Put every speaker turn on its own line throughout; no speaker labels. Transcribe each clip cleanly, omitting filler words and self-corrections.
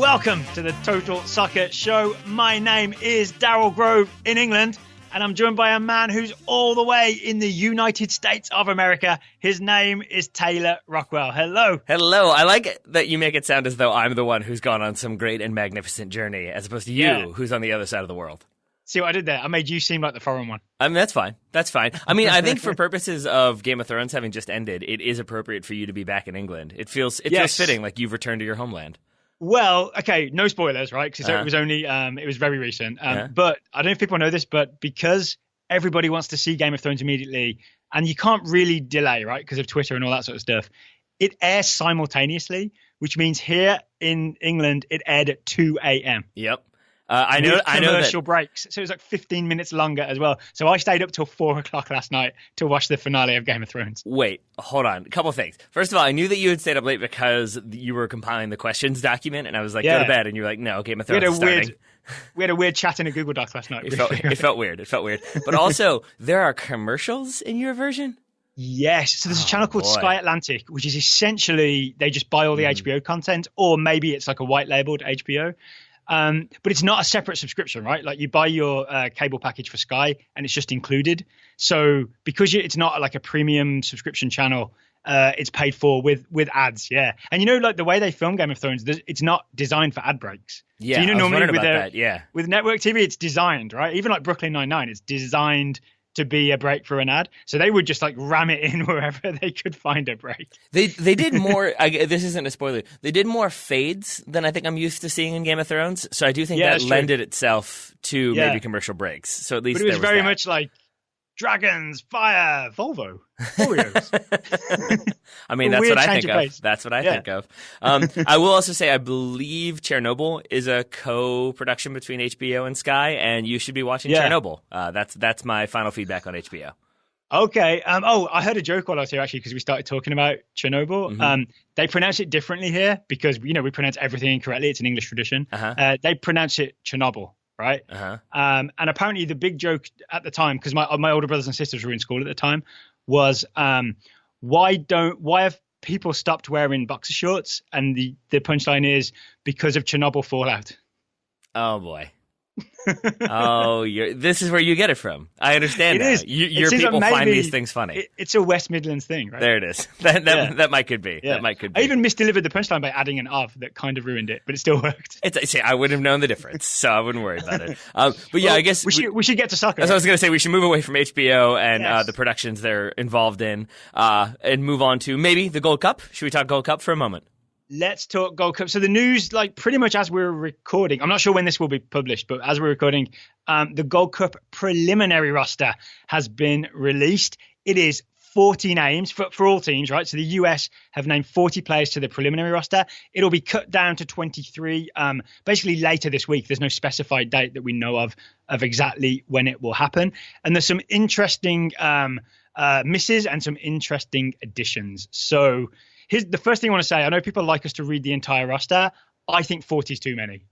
Welcome to the Total Soccer Show. My name is Daryl Grove in England, and I'm joined by a man who's all the way in the United States of America. His name is Taylor Rockwell. Hello.
Hello. I like that you make it sound as though I'm the one who's gone on some great and magnificent journey, as opposed to you, who's on the other side of the world.
See what I did there? I made you seem like the foreign one.
I mean, that's fine. That's fine. I mean, I think for purposes of Game of Thrones having just ended, it is appropriate for you to be back in England. It feels fitting, like you've returned to your homeland.
Well, okay, no spoilers, right? Because it was only, it was very recent. But I don't know if people know this, but because everybody wants to see Game of Thrones immediately, and you can't really delay, right? Because of Twitter and all that sort of stuff, it airs simultaneously, which means here in England, it aired at 2 a.m.
Yep. I know
commercial breaks, so it was like 15 minutes longer as well. So I stayed up till 4 o'clock last night to watch the finale of Game of Thrones.
Wait, hold on. A couple of things. First of all, I knew that you had stayed up late because you were compiling the questions document, and I was like, go to bed, and you were like, no, Game of Thrones is starting.
We had a weird chat in a Google Doc last night.
It felt weird. It felt weird. But also, there are commercials in your version?
Yes. So there's a channel called Sky Atlantic, which is essentially they just buy all the HBO content, or maybe it's like a white labeled HBO. But it's not a separate subscription, right? Like you buy your cable package for Sky and it's just included. So because it's not like a premium subscription channel, it's paid for with ads. Yeah. And you know, like the way they film Game of Thrones, it's not designed for ad breaks.
Yeah.
So, normally
with
with network TV, it's designed, right? Even like Brooklyn Nine-Nine, it's designed to be a break for an ad. So they would just like ram it in wherever they could find a break.
They did more, this isn't a spoiler, they did more fades than I think I'm used to seeing in Game of Thrones. So I do think that lended itself to maybe commercial breaks. So at least
but it was very much like dragons, fire, Volvo, Oreos.
I mean, that's what I think of. That's what I think of. I will also say I believe Chernobyl is a co-production between HBO and Sky, and you should be watching Chernobyl. That's my final feedback on HBO.
Okay. I heard a joke while I was here, actually, because we started talking about Chernobyl. Mm-hmm. They pronounce it differently here because, we pronounce everything incorrectly. It's an English tradition. They pronounce it Chernobyl. Right. And apparently the big joke at the time, because my older brothers and sisters were in school at the time, was why have people stopped wearing boxer shorts? And the punchline is because of Chernobyl fallout.
Oh boy. This is where you get it from. I understand. It is. Your people find these things funny.
It's a West Midlands thing, right?
There it is. That might could be. Yeah. That might could be.
I even misdelivered the punchline by adding an "of" that kind of ruined it, but it still worked.
I wouldn't have known the difference, so I wouldn't worry about it. But I guess
we should get to soccer.
As I was going to say, we should move away from HBO and the productions they're involved in, and move on to maybe the Gold Cup. Should we talk Gold Cup for a moment?
Let's talk Gold Cup. So the news, like pretty much as we're recording, I'm not sure when this will be published, but as we're recording, the Gold Cup preliminary roster has been released. It is 40 names for all teams, right? So the US have named 40 players to the preliminary roster. It'll be cut down to 23 basically later this week. There's no specified date that we know of exactly when it will happen. And there's some interesting misses and some interesting additions. So here's the first thing I want to say. I know people like us to read the entire roster. I think 40 is too many.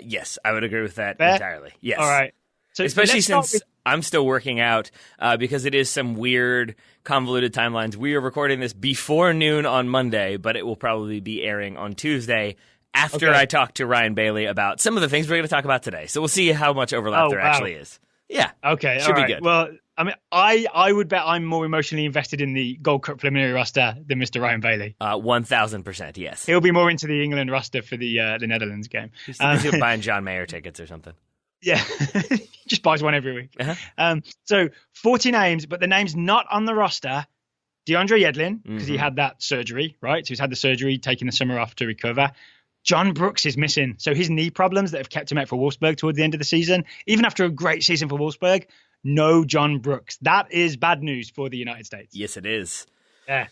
Yes, I would agree with that entirely. Yes.
All right. So
especially since I'm still working out because it is some weird, convoluted timelines. We are recording this before noon on Monday, but it will probably be airing on Tuesday after I talk to Ryan Bailey about some of the things we're going to talk about today. So we'll see how much overlap there actually is. Yeah.
Okay.
Should be good.
Well, I mean, I would bet I'm more emotionally invested in the Gold Cup preliminary roster than Mr. Ryan Bailey.
1,000%, yes.
He'll be more into the England roster for the Netherlands game.
He's buying John Mayer tickets or something.
Yeah, he just buys one every week. So 40 names, but the names not on the roster: DeAndre Yedlin, because he had that surgery, right? So he's had the surgery, taking the summer off to recover. John Brooks is missing. So his knee problems that have kept him out for Wolfsburg towards the end of the season, even after a great season for Wolfsburg, no John Brooks. That is bad news for the United States.
Yes, it is.
Yeah.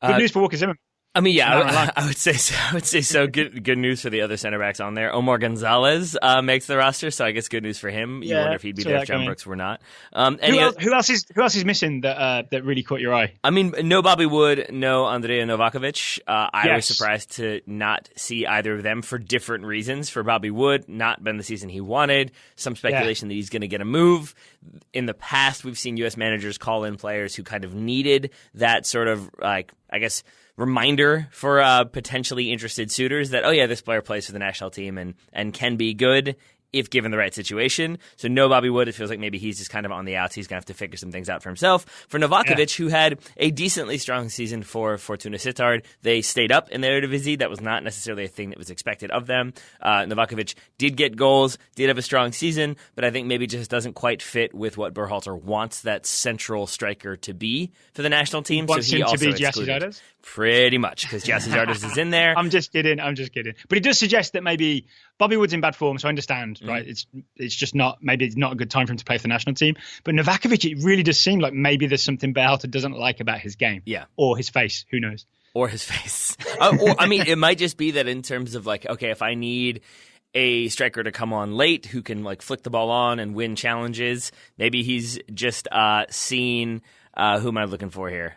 Good news for Walker Zimmerman.
I mean, yeah, I would say so. I would say so. Good news for the other center backs on there. Omar Gonzalez makes the roster, so I guess good news for him. You wonder if he'd be there if John Brooks were not.
Who else is missing that really caught your eye?
I mean, no Bobby Wood, no Andrea Novakovic. I was surprised to not see either of them for different reasons. For Bobby Wood, not been the season he wanted. Some speculation that he's going to get a move. In the past, we've seen U.S. managers call in players who kind of needed that sort of, like, I guess, reminder for potentially interested suitors that, oh yeah, this player plays for the national team and can be good if given the right situation. So no Bobby Wood. It feels like maybe he's just kind of on the outs. He's going to have to figure some things out for himself. For Novakovic, who had a decently strong season for Fortuna Sittard, they stayed up in the Eredivisie. That was not necessarily a thing that was expected of them. Novakovic did get goals, did have a strong season, but I think maybe just doesn't quite fit with what Berhalter wants that central striker to be for the national team.
Wants him to be Jesse Zardes?
Pretty much, because Jesse Zardes is in there.
I'm just kidding. But it does suggest that maybe Bobby Wood's in bad form, so I understand, right? It's just not, maybe it's not a good time for him to play for the national team. But Novakovic, it really does seem like maybe there's something Berhalter doesn't like about his game.
Yeah.
Or his face. Who knows?
Or his face. Or, I mean, it might just be that in terms of like, okay, if I need a striker to come on late who can like flick the ball on and win challenges, maybe he's just seen, who am I looking for here?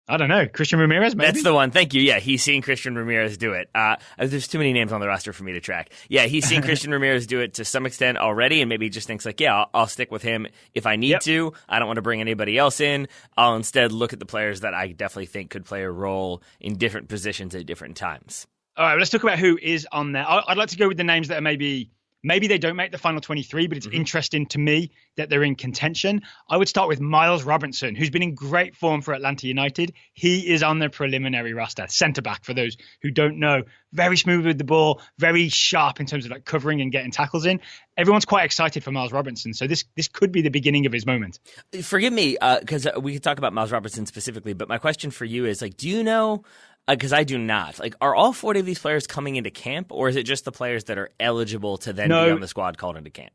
I don't know. Christian Ramirez, maybe?
That's the one. Thank you. Yeah, he's seen Christian Ramirez do it. There's too many names on the roster for me to track. Yeah, he's seen Christian Ramirez do it to some extent already, and maybe he just thinks like, yeah, I'll stick with him if I need to. I don't want to bring anybody else in. I'll instead look at the players that I definitely think could play a role in different positions at different times. All
right, well, let's talk about who is on there. I'd like to go with the names that are maybe they don't make the final 23, but it's interesting to me that they're in contention. I would start with Miles Robinson, who's been in great form for Atlanta United. He is on the preliminary roster, centre-back for those who don't know. Very smooth with the ball, very sharp in terms of like covering and getting tackles in. Everyone's quite excited for Miles Robinson, so this could be the beginning of his moment.
Forgive me, because we could talk about Miles Robinson specifically, but my question for you is, like, do you know... Because I do not. Like, are all 40 of these players coming into camp, or is it just the players that are eligible to then be on the squad called into camp?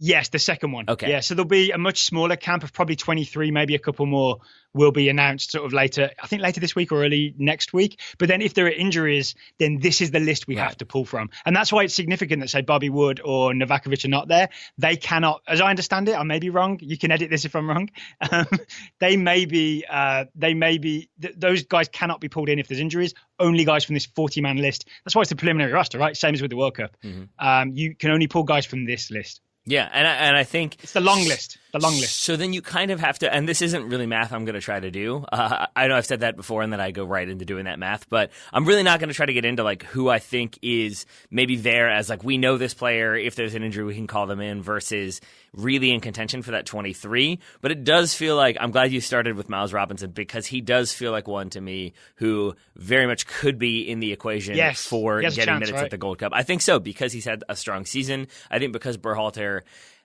Yes, the second one.
Okay.
Yeah, so there'll be a much smaller camp of probably 23, maybe a couple more will be announced sort of later, I think later this week or early next week. But then if there are injuries, then this is the list we have to pull from. And that's why it's significant that, say, Bobby Wood or Novakovic are not there. They cannot, as I understand it, I may be wrong. You can edit this if I'm wrong. Those guys cannot be pulled in if there's injuries. Only guys from this 40-man list. That's why it's the preliminary roster, right? Same as with the World Cup. You can only pull guys from this list.
Yeah, and I think...
It's the long list. So
then you kind of have to... And this isn't really math I'm going to try to do. I know I've said that before and then I go right into doing that math. But I'm really not going to try to get into like who I think is maybe there as like we know this player. If there's an injury, we can call them in versus really in contention for that 23. But it does feel like... I'm glad you started with Miles Robinson because he does feel like one to me who very much could be in the equation for getting minutes at the Gold Cup. I think so because he's had a strong season. I think because Berhalter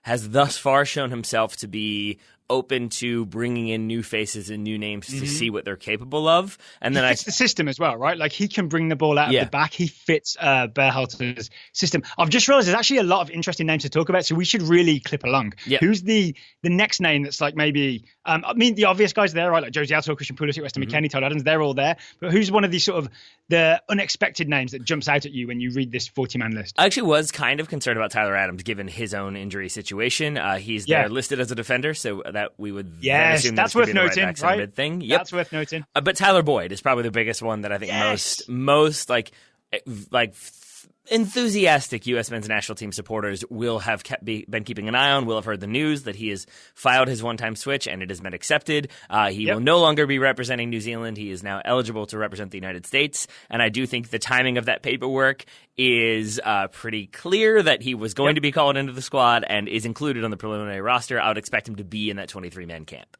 has thus far shown himself to be open to bringing in new faces and new names to see what they're capable of. And then
it's the system as well, right? Like he can bring the ball out of the back. He fits Berhalter's system. I've just realized there's actually a lot of interesting names to talk about, so we should really clip along. Who's the next name that's like maybe I mean the obvious guys there, right? Like Josie Alto, Christian Pulisic, Weston McKennie, Todd Adams, they're all there. But who's one of these sort of the unexpected names that jumps out at you when you read this 40-man list?
I actually was kind of concerned about Tyler Adams given his own injury situation. He's there listed as a defender, so that we would assume
that's worth noting, right?
Mid-thing.
That's worth noting.
But Tyler Boyd is probably the biggest one that I think most like enthusiastic U.S. men's national team supporters will have been keeping an eye on, will have heard the news that he has filed his one-time switch and it has been accepted. He will no longer be representing New Zealand. He is now eligible to represent the United States. And I do think the timing of that paperwork is pretty clear that he was going to be called into the squad and is included on the preliminary roster. I would expect him to be in that 23-man camp.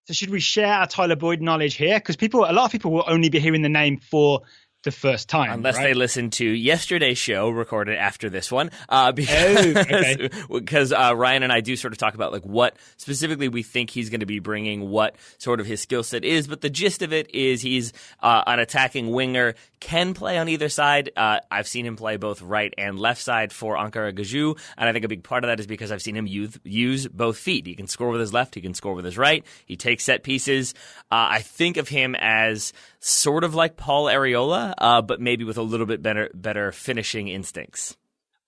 So should we share our Tyler Boyd knowledge here? Because a lot of people will only be hearing the name for the first time.
Unless they listen to yesterday's show recorded after this one. Because Ryan and I do sort of talk about like what specifically we think he's going to be bringing, what sort of his skill set is. But the gist of it is he's an attacking winger, can play on either side. I've seen him play both right and left side for Ankara Gücü. And I think a big part of that is because I've seen him use both feet. He can score with his left. He can score with his right. He takes set pieces. I think of him as sort of like Paul Areola, but maybe with a little bit better finishing instincts.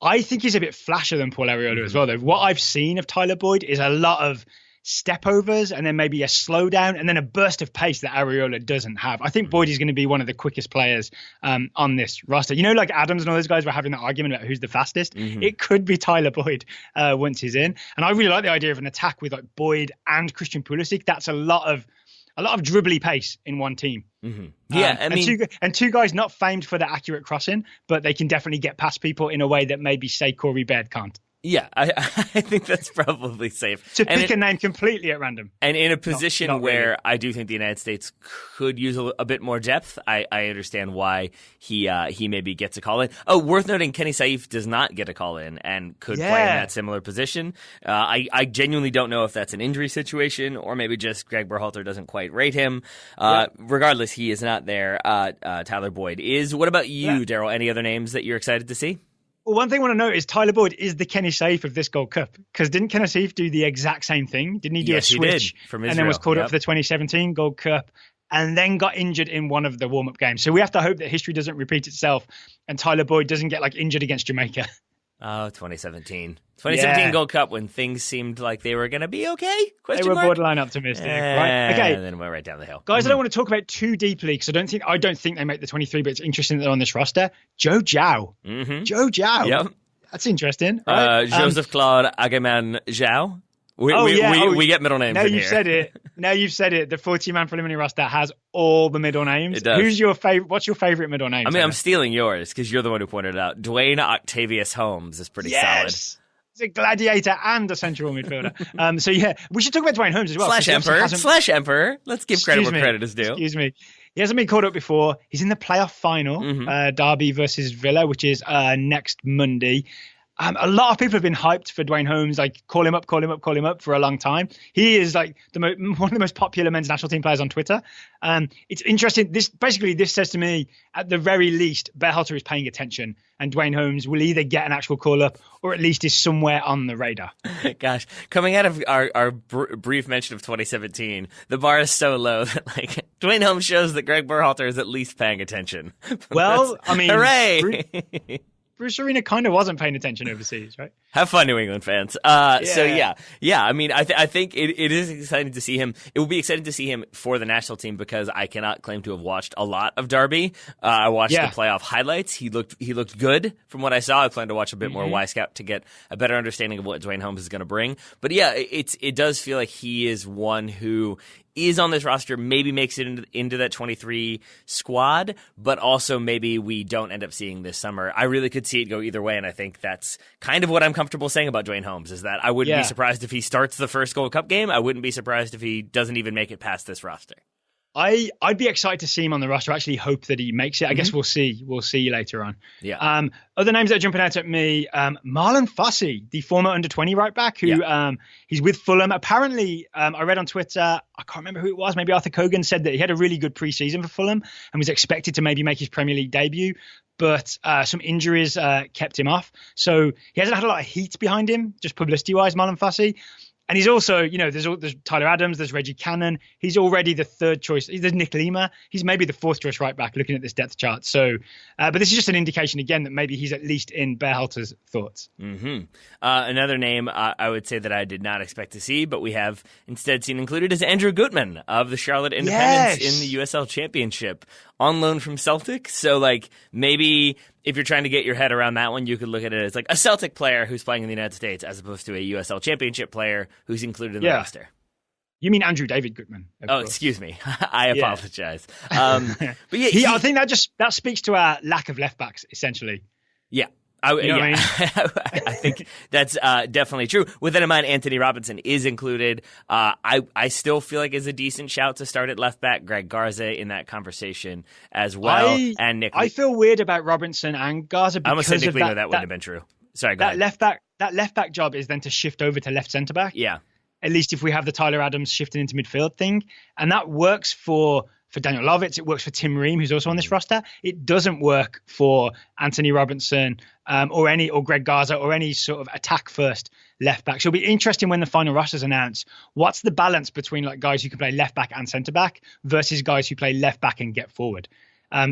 I think he's a bit flasher than Paul Areola as well, though. What I've seen of Tyler Boyd is a lot of step overs and then maybe a slowdown and then a burst of pace that Areola doesn't have. I think Boyd is going to be one of the quickest players on this roster. You know, like Adams and all those guys were having that argument about who's the fastest. It could be Tyler Boyd once he's in. And I really like the idea of an attack with like Boyd and Christian Pulisic. That's a lot of a lot of dribbly pace in one team.
Mm-hmm. Yeah, I mean,
and two guys not famed for their accurate crossing, but they can definitely get past people in a way that maybe, say, Corey Baird can't.
Yeah, I think that's probably safe.
To pick a name completely at random.
And in a position
not
where
really.
I do think the United States could use a bit more depth, I understand why he maybe gets a call in. Oh, worth noting, Kenny Saif does not get a call in and could play in that similar position. I genuinely don't know if that's an injury situation or maybe just Gregg Berhalter doesn't quite rate him. Regardless, he is not there. Tyler Boyd is. What about you, Daryl? Any other names that you're excited to see?
Well, one thing I want to note is Tyler Boyd is the Kenny Saif of this Gold Cup, because didn't Kenny Saif do the exact same thing? Didn't he do a switch
from
Israel, and then was called up for the 2017 Gold Cup and then got injured in one of the warm-up games? So we have to hope that history doesn't repeat itself and Tyler Boyd doesn't get injured against Jamaica.
Oh, 2017 Gold Cup when things seemed like they were going to be okay?
They were borderline optimistic. Right? Okay.
And then went right down the hill.
Guys, I don't want to talk about too deeply because I don't think they make the 23, but it's interesting that they're on this roster. Joe Zhao.
Mm-hmm.
Joe Zhao.
Yep.
That's interesting. Right?
Joseph Claude Agaman Zhao. We get middle names.
Now you've said it. The 40-man preliminary roster has all the middle names.
It does.
What's your favorite middle name?
I mean, I'm stealing yours because you're the one who pointed it out. Dwayne Octavius Holmes is pretty solid. He's
a gladiator and a central midfielder. So yeah, we should talk about Dwayne Holmes as well.
Emperor. Let's give credit where credit is due.
Excuse me. He hasn't been called up before. He's in the playoff final, Derby versus Villa, which is next Monday. A lot of people have been hyped for Dwayne Holmes, call him up for a long time. He is one of the most popular men's national team players on Twitter. It's interesting. This says to me, at the very least, Berhalter is paying attention, and Dwayne Holmes will either get an actual call up or at least is somewhere on the radar.
Gosh, coming out of our brief mention of 2017, the bar is so low that Dwayne Holmes shows that Gregg Berhalter is at least paying attention.
Well, I mean,
hooray!
Bruce Arena kind of wasn't paying attention overseas, right?
Have fun, New England fans. So yeah. I mean, I think it is exciting to see him. It will be exciting to see him for the national team because I cannot claim to have watched a lot of Derby. I watched the playoff highlights. He looked good from what I saw. I plan to watch a bit more Y-Scout to get a better understanding of what Dwayne Holmes is going to bring. But yeah, it does feel like he is one who is on this roster, maybe makes it into that 23 squad, but also maybe we don't end up seeing this summer. I really could see it go either way, and I think that's kind of what I'm comfortable saying about Dwayne Holmes, is that I wouldn't be surprised if he starts the first Gold Cup game. I wouldn't be surprised if he doesn't even make it past this roster.
I'd be excited to see him on the roster. I actually hope that he makes it. I guess we'll see. We'll see later on.
Yeah.
Other names that are jumping out at me, Marlon Fossey, the former under-20 right back, who he's with Fulham. Apparently, I read on Twitter, I can't remember who it was, maybe Arthur Kogan said that he had a really good pre-season for Fulham and was expected to maybe make his Premier League debut, but some injuries kept him off. So he hasn't had a lot of heat behind him, just publicity-wise, Marlon Fossey. And he's also, there's Tyler Adams, there's Reggie Cannon. He's already the third choice. There's Nick Lima. He's maybe the fourth choice right back looking at this depth chart. So, but this is just an indication again that maybe he's at least in Berhalter's thoughts.
Mm-hmm. Another name I would say that I did not expect to see, but we have instead seen included is Andrew Gutman of the Charlotte Independents in the USL Championship on loan from Celtic. So maybe if you're trying to get your head around that one, you could look at it as a Celtic player who's playing in the United States as opposed to a USL Championship player who's included in the roster.
You mean Andrew David Gutman?
Oh, excuse me. I apologize. But
I think that speaks to our lack of left backs, essentially.
Yeah.
I mean?
I think that's definitely true. With that in mind, Anthony Robinson is included. I still feel like is a decent shout to start at left back. Greg Garza in that conversation as well. And Nick.
I feel weird about Robinson and Garza because
I almost said Nick Lima, that wouldn't have been true. Sorry, go ahead.
That left back job is then to shift over to left centre back.
Yeah.
At least if we have the Tyler Adams shifting into midfield thing, and that works for Daniel Lovitz, it works for Tim Ream, who's also on this roster. It doesn't work for Anthony Robinson or Greg Garza or any sort of attack first left back. So it'll be interesting when the final roster's announced. What's the balance between guys who can play left back and centre back versus guys who play left back and get forward?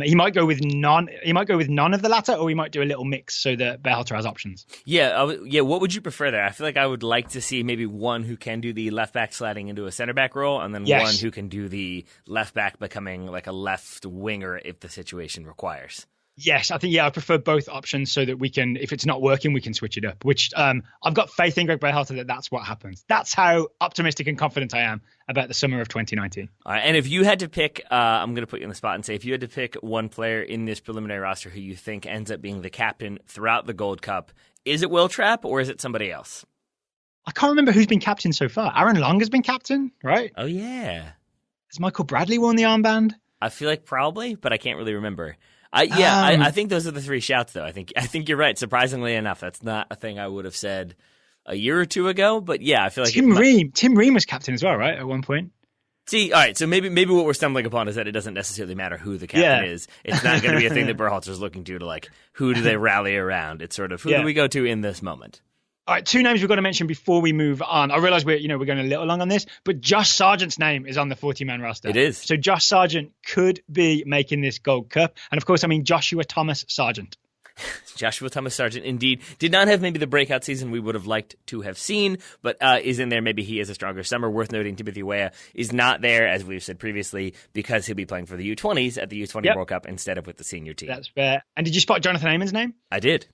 He might go with none. He might go with none of the latter, or he might do a little mix so that Berhalter has options.
Yeah. What would you prefer there? I feel like I would like to see maybe one who can do the left back sliding into a center back role, and then one who can do the left back becoming a left winger if the situation requires.
Yes, I think, I prefer both options so that we can, if it's not working, we can switch it up, which I've got faith in Gregg Berhalter that that's what happens. That's how optimistic and confident I am about the summer of 2019.
All right, and if you had to pick, I'm going to put you on the spot and say, if you had to pick one player in this preliminary roster who you think ends up being the captain throughout the Gold Cup, is it Will Trapp or is it somebody else?
I can't remember who's been captain so far. Aaron Long has been captain, right?
Oh, yeah.
Has Michael Bradley worn the armband?
I feel like probably, but I can't really remember. I think those are the three shouts, though. I think you're right. Surprisingly enough, that's not a thing I would have said a year or two ago. But yeah, I feel like
Tim Ream was captain as well, right? At one point.
See, all right. So maybe what we're stumbling upon is that it doesn't necessarily matter who the captain is. It's not going to be a thing that Berhalter's looking to like who do they rally around. It's sort of who do we go to in this moment.
All right, two names we've got to mention before we move on. I realize we're going a little long on this, but Josh Sargent's name is on the 40-man roster.
It is.
So Josh Sargent could be making this Gold Cup. And of course, I mean Joshua Thomas Sargent.
Joshua Thomas Sargent, indeed. Did not have maybe the breakout season we would have liked to have seen, but is in there. Maybe he has a stronger summer. Worth noting, Timothy Weah is not there, as we've said previously, because he'll be playing for the U20s at the U20 World Cup instead of with the senior team.
That's fair. And did you spot Jonathan Amon's name?
I did.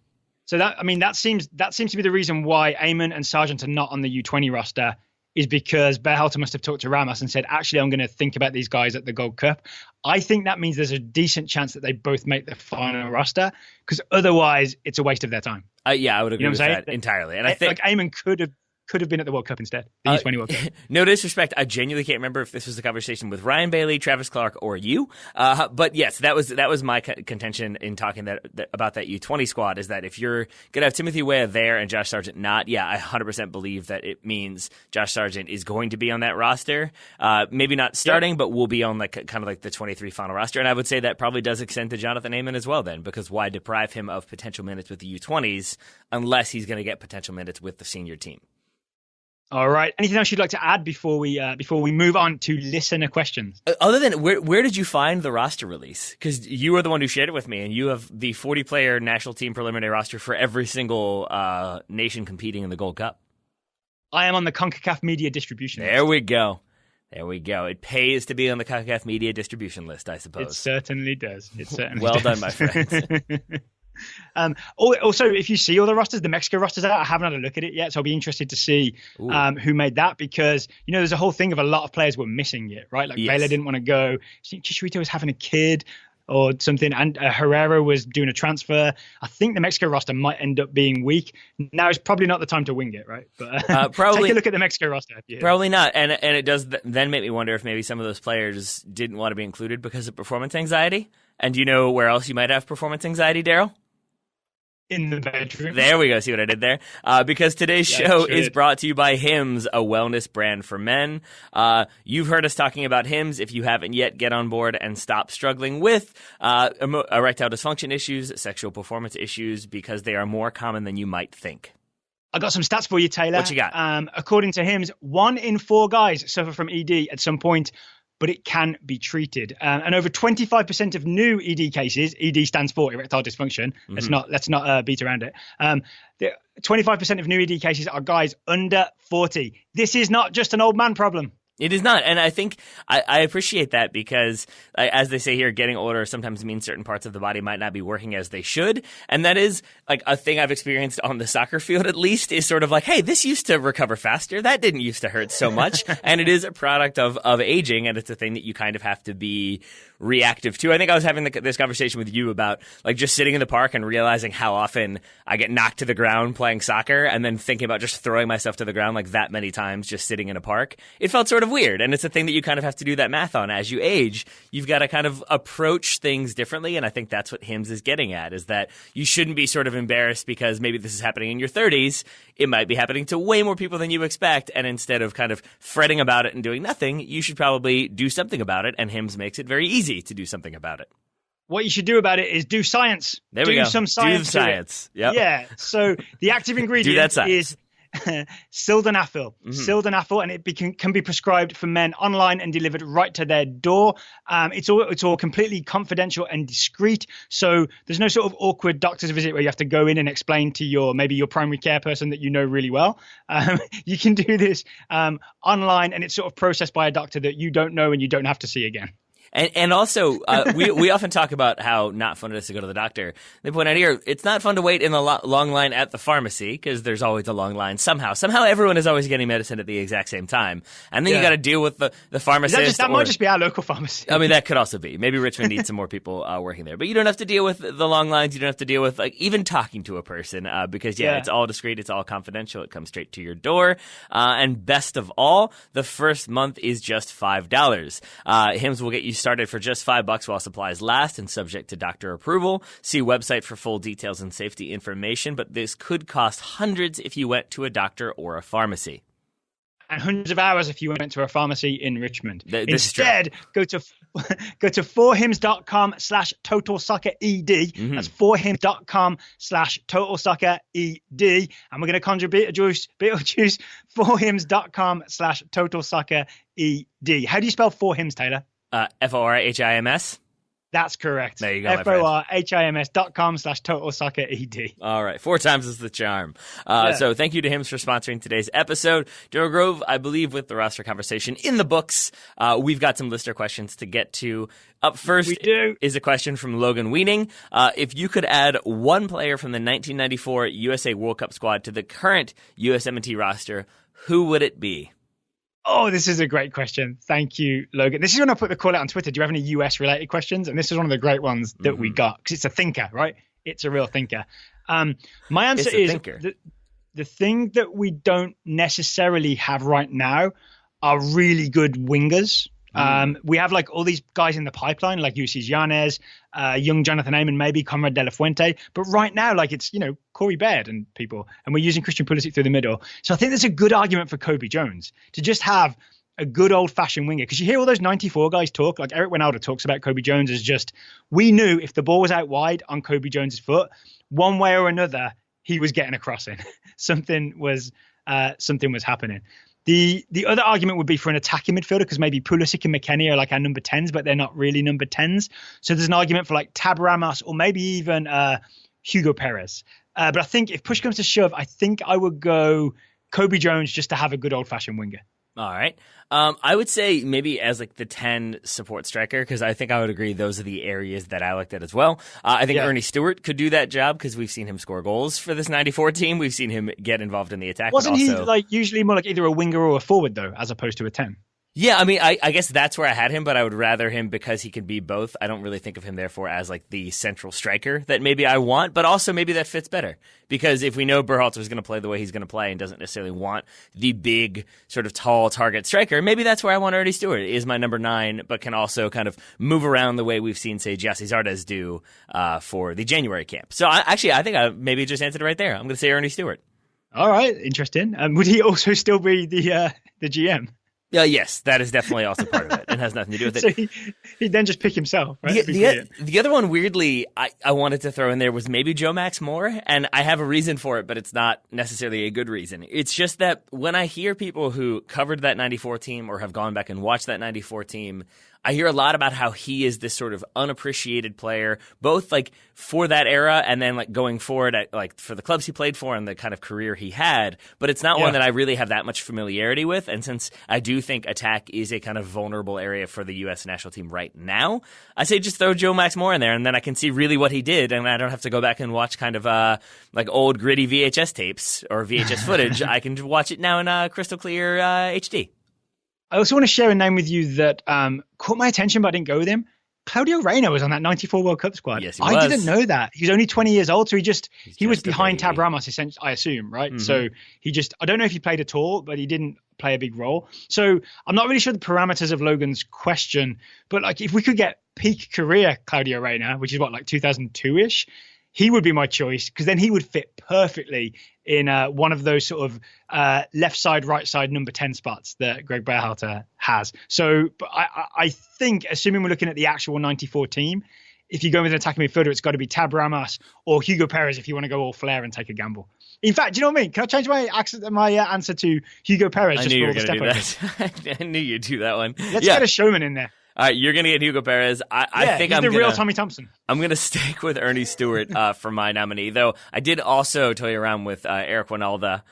So that seems to be the reason why Amon and Sargent are not on the U20 roster, is because Berhalter must have talked to Ramos and said, actually, I'm going to think about these guys at the Gold Cup. I think that means there's a decent chance that they both make the final roster, because otherwise it's a waste of their time.
I would agree with that entirely. And I think
Amon could have been at the World Cup instead, the U20 World Cup.
No disrespect, I genuinely can't remember if this was the conversation with Ryan Bailey, Travis Clark, or you. But yes, that was my contention in talking about that U20 squad, is that if you're going to have Timothy Weah there and Josh Sargent not, I 100% believe that it means Josh Sargent is going to be on that roster. Maybe not starting, but will be on kind of like the 23 final roster. And I would say that probably does extend to Jonathan Amon as well then, because why deprive him of potential minutes with the U20s unless he's going to get potential minutes with the senior team?
All right. Anything else you'd like to add before we move on to listener questions?
Other than where did you find the roster release? Because you were the one who shared it with me, and you have the 40-player national team preliminary roster for every single nation competing in the Gold Cup.
I am on the CONCACAF media distribution list.
There we go. It pays to be on the CONCACAF media distribution list, I suppose.
It certainly does.
Well done, my friend.
Also, if you see all the rosters, the Mexico rosters out, I haven't had a look at it yet, so I'll be interested to see who made that, because there's a whole thing of a lot of players were missing it, right? Like Vela didn't want to go. I think Chicharito was having a kid or something, and Herrera was doing a transfer. I think the Mexico roster might end up being weak. Now is probably not the time to wing it, right? But
probably
take a look at the Mexico roster.
Probably not, and it does then make me wonder if maybe some of those players didn't want to be included because of performance anxiety. And do you know where else you might have performance anxiety, Daryl?
In the bedroom.
There we go. See what I did there? Because today's show is brought to you by Hims, a wellness brand for men. You've heard us talking about Hims. If you haven't yet, get on board and stop struggling with erectile dysfunction issues, sexual performance issues, because they are more common than you might think.
I got some stats for you, Taylor.
What you got?
According to Hims, 1 in 4 guys suffer from ED at some point, but it can be treated. And over 25% of new ED cases, ED stands for erectile dysfunction. Mm-hmm. Let's not beat around it. 25% of new ED cases are guys under 40. This is not just an old man problem.
It is not. And I think I appreciate that, because, as they say here, getting older sometimes means certain parts of the body might not be working as they should. And that is like a thing I've experienced on the soccer field, at least, is sort of like, hey, this used to recover faster. That didn't used to hurt so much. And it is a product of aging, and it's a thing that you kind of have to be reactive to. I think I was having this conversation with you about like just sitting in the park and realizing how often I get knocked to the ground playing soccer, and then thinking about just throwing myself to the ground like that many times just sitting in a park. It felt sort of weird, and it's a thing that you kind of have to do that math on. As you age, you've got to kind of approach things differently, and I think that's what Hims is getting at, is that you shouldn't be sort of embarrassed because maybe this is happening in your 30s. It might be happening to way more people than you expect, and instead of kind of fretting about it and doing nothing, you should probably do something about it, and Hims makes it very easy to do something about it.
What you should do about it is do science.
There we go.
Do some science.
Do the science. Yep.
Yeah. So the active ingredient is sildenafil. Mm-hmm. Sildenafil, and it can be prescribed for men online and delivered right to their door. It's all completely confidential and discreet. So there's no sort of awkward doctor's visit where you have to go in and explain to your primary care person that you know really well. You can do this online, and it's sort of processed by a doctor that you don't know and you don't have to see again.
And also, we often talk about how not fun it is to go to the doctor. They point out here, it's not fun to wait in the long line at the pharmacy because there's always a long line somehow. Somehow everyone is always getting medicine at the exact same time. And then you got to deal with the pharmacist.
That might just be our local pharmacy.
I mean, that could also be. Maybe Richmond needs some more people working there. But you don't have to deal with the long lines. You don't have to deal with like even talking to a person because, it's all discreet. It's all confidential. It comes straight to your door. And best of all, the first month is just $5. Hims will get you started for just $5 while supplies last and subject to doctor approval. See website for full details and safety information, but this could cost hundreds if you went to a doctor or a pharmacy.
And hundreds of hours if you went to a pharmacy in Richmond.
Instead,
go to 4hims.com/totalsoccered. That's 4hims.com/totalsoccered. And we're going to conjure Beetlejuice. 4hims.com/totalsoccered. How do you spell 4hims, Taylor?
FORHIMS.
That's correct.
There you go,
FORHIMS.com/totalsoccered.
All right. 4 times is the charm. So thank you to Hims for sponsoring today's episode. Daryl Grove, I believe with the roster conversation in the books, we've got some listener questions to get to. Up first is a question from Logan Weening. If you could add one player from the 1994 USA World Cup squad to the current USMNT roster, who would it be?
Oh, this is a great question. Thank you, Logan. This is when I put the call out on Twitter. Do you have any US-related questions? And this is one of the great ones that we got because it's a thinker, right? It's a real thinker. My answer is the thing that we don't necessarily have right now are really good wingers. We have like all these guys in the pipeline, like Usis Yanez, young Jonathan Amon, maybe Conrad De La Fuente. But right now, like it's, Corey Baird and people, and we're using Christian Pulisic through the middle. So I think there's a good argument for Kobe Jones to just have a good old fashioned winger. Because you hear all those 94 guys talk, like Eric Winalda talks about Kobe Jones as just, we knew if the ball was out wide on Kobe Jones's foot, one way or another, he was getting a crossing. Something was happening. The other argument would be for an attacking midfielder because maybe Pulisic and McKennie are like our number 10s, but they're not really number 10s. So there's an argument for like Tab Ramos or maybe even Hugo Perez. But I think if push comes to shove, I think I would go Kobe Jones just to have a good old-fashioned winger.
All right. I would say maybe as like the 10 support striker, because I think I would agree those are the areas that I looked at as well. I think Ernie Stewart could do that job because we've seen him score goals for this 94 team. We've seen him get involved in the attack.
Wasn't he like usually more like either a winger or a forward though, as opposed to a 10?
Yeah, I mean, I guess that's where I had him, but I would rather him because he can be both. I don't really think of him, therefore, as like the central striker that maybe I want, but also maybe that fits better. Because if we know Berhalter is going to play the way he's going to play and doesn't necessarily want the big, sort of tall target striker, maybe that's where I want Ernie Stewart, is my number 9, but can also kind of move around the way we've seen, say, Gyasi Zardes do for the January camp. So I think I maybe just answered it right there. I'm going to say Ernie Stewart.
All right, interesting. Would he also still be the GM?
Yes, that is definitely also part of it. It has nothing to do with it.
So he'd then just pick himself, right?
The other one, weirdly, I wanted to throw in there was maybe Joe Max Moore, and I have a reason for it, but it's not necessarily a good reason. It's just that when I hear people who covered that 94 team or have gone back and watched that 94 team, I hear a lot about how he is this sort of unappreciated player, both like for that era and then like going forward at like for the clubs he played for and the kind of career he had. But it's not one that I really have that much familiarity with. And since I do think attack is a kind of vulnerable area for the U.S. national team right now, I say just throw Joe Max Moore in there, and then I can see really what he did, and I don't have to go back and watch kind of like old gritty VHS tapes or VHS footage. I can watch it now in crystal clear HD.
I also want to share a name with you that caught my attention, but I didn't go with him. Claudio Reyna was on that 94 World Cup squad.
Yes, he was.
I didn't know that. He was only 20 years old, so he was behind Tab Ramos, essentially, I assume, right? Mm-hmm. So I don't know if he played at all, but he didn't play a big role. So I'm not really sure the parameters of Logan's question, but like if we could get peak career Claudio Reyna, which is what, like 2002-ish, he would be my choice because then he would fit perfectly in one of those sort of left side, right side number 10 spots that Gregg Berhalter has. So but I think, assuming we're looking at the actual 94 team, if you go with an attacking midfielder, it's got to be Tab Ramos or Hugo Perez if you want to go all flair and take a gamble. In fact, do you know what I mean? Can I change my answer to Hugo Perez?
I knew you were going to do that. I knew you'd do that one.
Let's get a showman in there.
All right, you're going to get Hugo Perez. I think
he's the real Tommy Thompson.
I'm going to stick with Ernie Stewart for my nominee, though I did also toy around with Eric Winalda,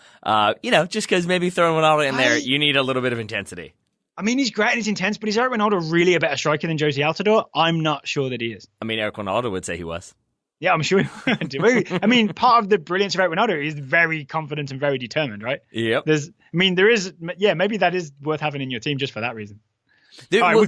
just because maybe throwing Winalda in there, you need a little bit of intensity.
I mean, he's great and he's intense, but is Eric Ronaldo really a better striker than Josie Altidore? I'm not sure that he is.
I mean, Eric Ronaldo would say he was.
Yeah, I'm sure. I mean, part of the brilliance of Eric Ronaldo is very confident and very determined, right?
Yep.
Maybe that is worth having in your team just for that reason.
Right,
we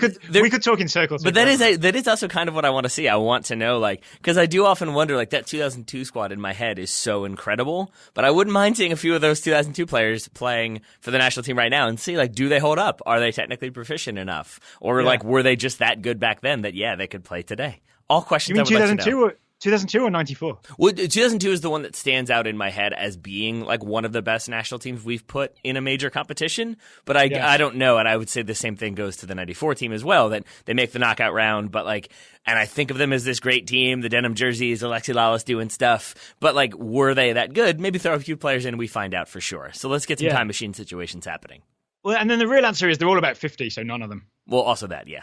could talk in circles.
But that is also kind of what I want to see. I want to know, like, because I do often wonder, like, that 2002 squad in my head is so incredible, but I wouldn't mind seeing a few of those 2002 players playing for the national team right now and see, like, do they hold up? Are they technically proficient enough? Or, like, were they just that good back then that, they could play today? All questions I would like to know.
2002 or 94?
Well, 2002 is the one that stands out in my head as being like one of the best national teams we've put in a major competition. But I don't know, and I would say the same thing goes to the 94 team as well, that they make the knockout round, but like, and I think of them as this great team, the denim jerseys, Alexi Lalas doing stuff, but like, were they that good? Maybe throw a few players in and we find out for sure. So let's get some time machine situations happening.
Well, and then the real answer is they're all about 50, so none of them.
Well, also that, yeah.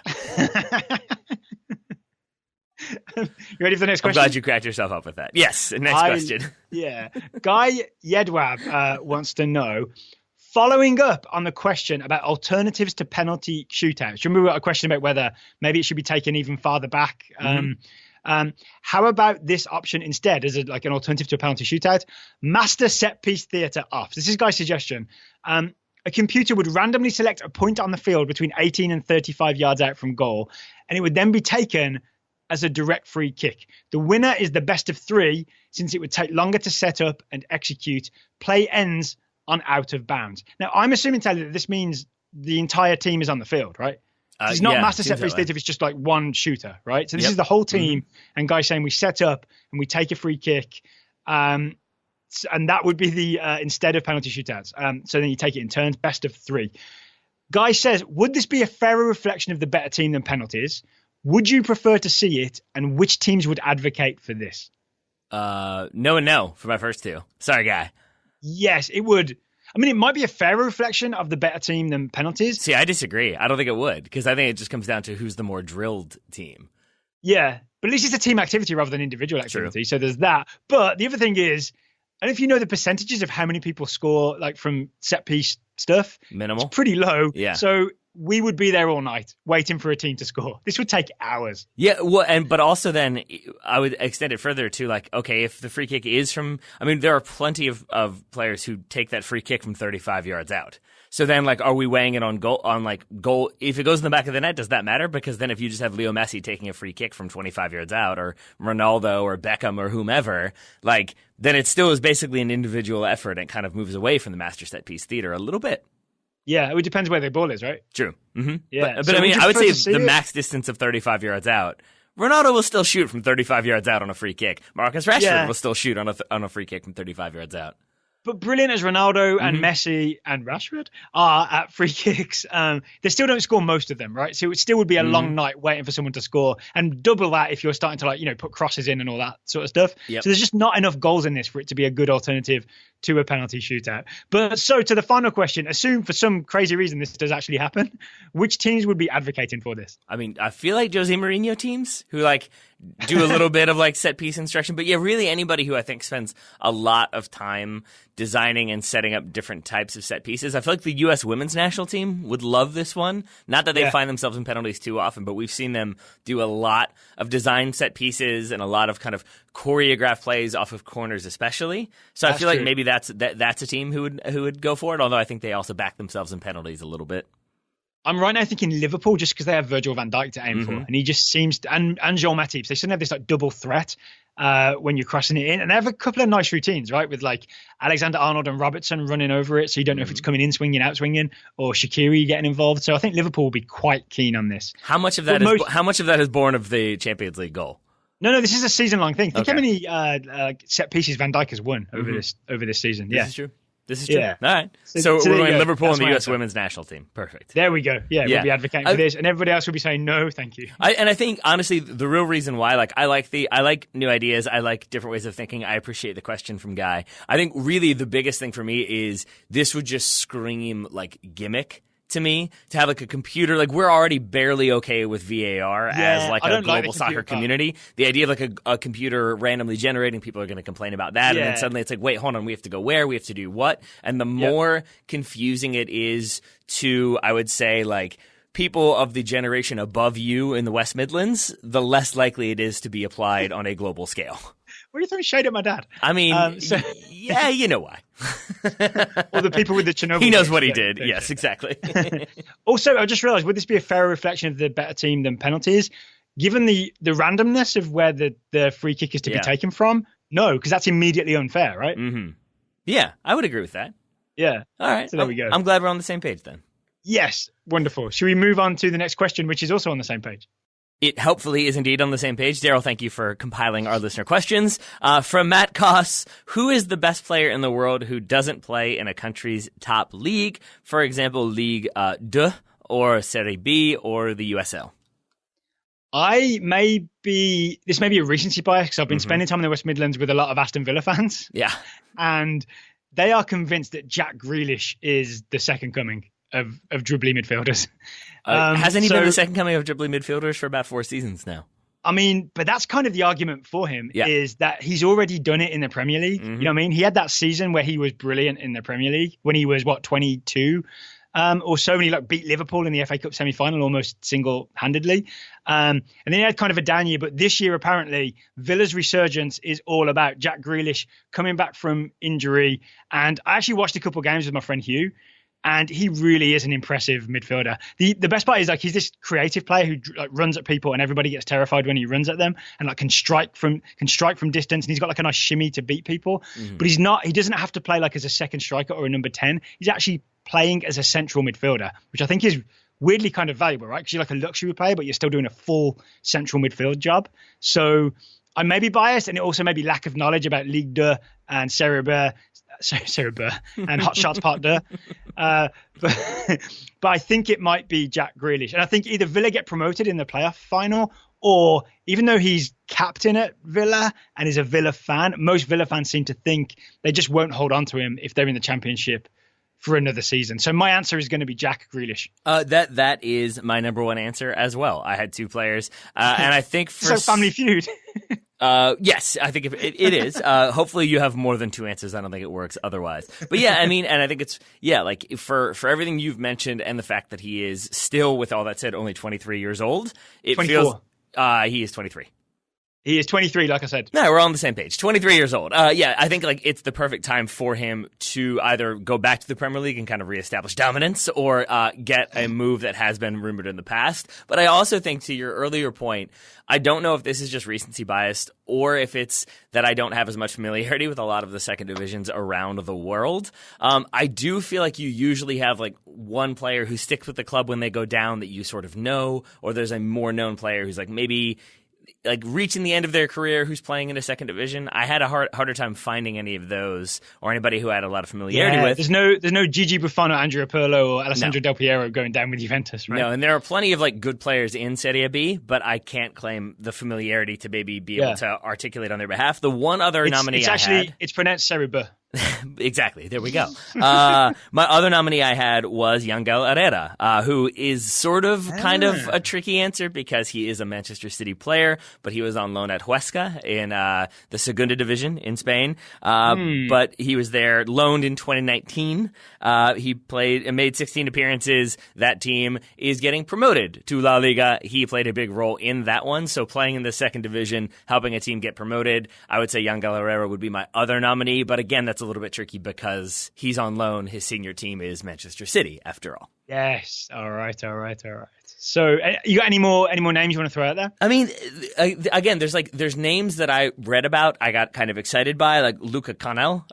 You ready for the next question?
I'm glad you cracked yourself up with that. Yes, next question.
Yeah. Guy Yedwab wants to know, following up on the question about alternatives to penalty shootouts. Remember we got a question about whether maybe it should be taken even farther back. How about this option instead as an alternative to a penalty shootout? Master set piece theatre off. This is Guy's suggestion. A computer would randomly select a point on the field between 18 and 35 yards out from goal, and it would then be taken as a direct free kick. The winner is the best of three, since it would take longer to set up and execute. Play ends on out of bounds. Now, I'm assuming, Taylor, that this means the entire team is on the field, right? It's not master set piece theatre if it's just like one shooter, right? So this is the whole team, and Guy's saying we set up and we take a free kick, and that would be the instead of penalty shootouts. So then you take it in turns, best of three. Guy says, would this be a fairer reflection of the better team than penalties? Would you prefer to see it, and which teams would advocate for this?
No and no for my first two. Sorry, Guy.
Yes, it would. I mean, it might be a fairer reflection of the better team than penalties.
See, I disagree. I don't think it would, because I think it just comes down to who's the more drilled team.
Yeah, but at least it's a team activity rather than individual activity. True. So there's that. But the other thing is, and if you know the percentages of how many people score like from set piece stuff,
minimal,
it's pretty low.
Yeah.
So we would be there all night waiting for a team to score. This would take hours.
Yeah, well, but also then I would extend it further to like, okay, if the free kick is from, I mean, there are plenty of players who take that free kick from 35 yards out. So then, like, are we weighing it on goal? If it goes in the back of the net, does that matter? Because then if you just have Leo Messi taking a free kick from 25 yards out, or Ronaldo or Beckham or whomever, like, then it still is basically an individual effort and kind of moves away from the master set piece theater a little bit.
Yeah, it depends where the ball is, right?
True. Mm-hmm.
Yeah,
but I mean, I would say the max distance of 35 yards out. Ronaldo will still shoot from 35 yards out on a free kick. Marcus Rashford will still shoot on a free kick from 35 yards out.
But brilliant as Ronaldo and Messi and Rashford are at free kicks, they still don't score most of them, right? So it still would be a long night waiting for someone to score, and double that if you're starting to put crosses in and all that sort of stuff. Yep. So there's just not enough goals in this for it to be a good alternative to a penalty shootout. But so to the final question, assume for some crazy reason this does actually happen, which teams would be advocating for this?
I mean, I feel like Jose Mourinho teams who do a little bit of set piece instruction, but yeah, really anybody who I think spends a lot of time designing and setting up different types of set pieces. I feel like the U.S. women's national team would love this one. Not that they find themselves in penalties too often, but we've seen them do a lot of design set pieces and a lot of kind of choreographed plays off of corners, especially. So I feel like maybe that's a team who would go for it. Although I think they also back themselves in penalties a little bit.
I'm right now thinking Liverpool just because they have Virgil van Dijk to aim for, and he just seems to, and Joel Matip. They suddenly have this double threat when you're crossing it in, and they have a couple of nice routines, right? With Alexander-Arnold and Robertson running over it, so you don't know if it's coming in swinging, out swinging, or Shaqiri getting involved. So I think Liverpool will be quite keen on this.
How much of that is born of the Champions League goal?
No, this is a season-long thing. Think how many set pieces Van Dijk has won over this season.
This is true. This is true. Yeah. All right. So we're going Liverpool and the U.S. women's national team. Perfect.
There we go. Yeah, we'll be advocating for this, and everybody else will be saying no, thank you.
I think honestly, the real reason why, I like new ideas. I like different ways of thinking. I appreciate the question from Guy. I think really the biggest thing for me is this would just scream gimmick to me to have like a computer. Like we're already barely okay with VAR as like a global soccer community. The idea of like a computer randomly generating, people are going to complain about that. And then suddenly it's like, wait, hold on, we have to go where? We have to do what? And the more confusing it is to, I would say, like people of the generation above you in the West Midlands, the less likely it is to be applied on a global scale.
What are you throwing shade at my dad?
I mean, yeah, you know why.
Or the people with the Chernobyl.
He knows what he did. Yes, exactly.
Also, I just realized, would this be a fairer reflection of the better team than penalties? Given the randomness of where the free kick is to be taken from? No, because that's immediately unfair, right?
Mm-hmm. Yeah, I would agree with that.
Yeah.
All right.
So there we go.
I'm glad we're on the same page then.
Yes. Wonderful. Should we move on to the next question, which is also on the same page?
It hopefully is indeed on the same page. Daryl, thank you for compiling our listener questions. From Matt Koss, who is the best player in the world who doesn't play in a country's top league? For example, Ligue 2 or Serie B or the USL?
This may be a recency bias because I've been spending time in the West Midlands with a lot of Aston Villa fans.
Yeah.
And they are convinced that Jack Grealish is the second coming of dribbly midfielders.
Hasn't he been the second coming of dribbly midfielders for about 4 seasons now?
I mean, but that's kind of the argument for him is that he's already done it in the Premier League. You know what I mean? He had that season where he was brilliant in the Premier League when he was, 22 or so, and he beat Liverpool in the FA Cup semi-final almost single-handedly. And then he had kind of a down year, but this year apparently Villa's resurgence is all about Jack Grealish coming back from injury. And I actually watched a couple of games with my friend Hugh, and he really is an impressive midfielder. The best part is he's this creative player who runs at people and everybody gets terrified when he runs at them, and can strike from distance, and he's got a nice shimmy to beat people. But he doesn't have to play as a second striker or a number 10. He's actually playing as a central midfielder, which I think is weirdly kind of valuable, right? Because you're a luxury player, but you're still doing a full central midfield job. So I may be biased, and it also may be lack of knowledge about Ligue 2 and Serie B and Hot Shots Part 2. But I think it might be Jack Grealish. And I think either Villa get promoted in the playoff final, or even though he's captain at Villa and is a Villa fan, most Villa fans seem to think they just won't hold on to him if they're in the Championship for another season. So my answer is going to be Jack Grealish.
That is my number one answer as well. I had 2 players, and I think for
Family Feud.
Yes, I think it is. Hopefully you have more than 2 answers. I don't think it works otherwise. But yeah, I mean, and I think it's, for everything you've mentioned and the fact that he is still, with all that said, only 23 years old, it
24.
Feels, he is 23.
He is 23, like I said.
No, we're on the same page. 23 years old. I think it's the perfect time for him to either go back to the Premier League and kind of reestablish dominance, or get a move that has been rumored in the past. But I also think, to your earlier point, I don't know if this is just recency biased or if it's that I don't have as much familiarity with a lot of the second divisions around the world. I do feel like you usually have one player who sticks with the club when they go down that you sort of know, or there's a more known player who's maybe reaching the end of their career who's playing in a second division. I had a harder time finding any of those, or anybody who I had a lot of familiarity with.
There's no Gigi Buffon or Andrea Pirlo or Alessandro Del Piero going down with Juventus, right?
No, and there are plenty of good players in Serie B, but I can't claim the familiarity to maybe be able to articulate on their behalf. The one other nominee
it's pronounced Serie B.
Exactly. There we go. My other nominee I had was Yangel Herrera, who is sort of kind of a tricky answer because he is a Manchester City player, but he was on loan at Huesca in the Segunda Division in Spain. But he was there loaned in 2019. He played and made 16 appearances. That team is getting promoted to La Liga. He played a big role in that one. So playing in the second division, helping a team get promoted, I would say Yangel Herrera would be my other nominee. But again, that's a little bit tricky because he's on loan. His senior team is Manchester City, after all.
Yes. All right. So, you got any more names you want to throw out there?
I mean, again, there's names that I read about. I got kind of excited by, Luca Connell,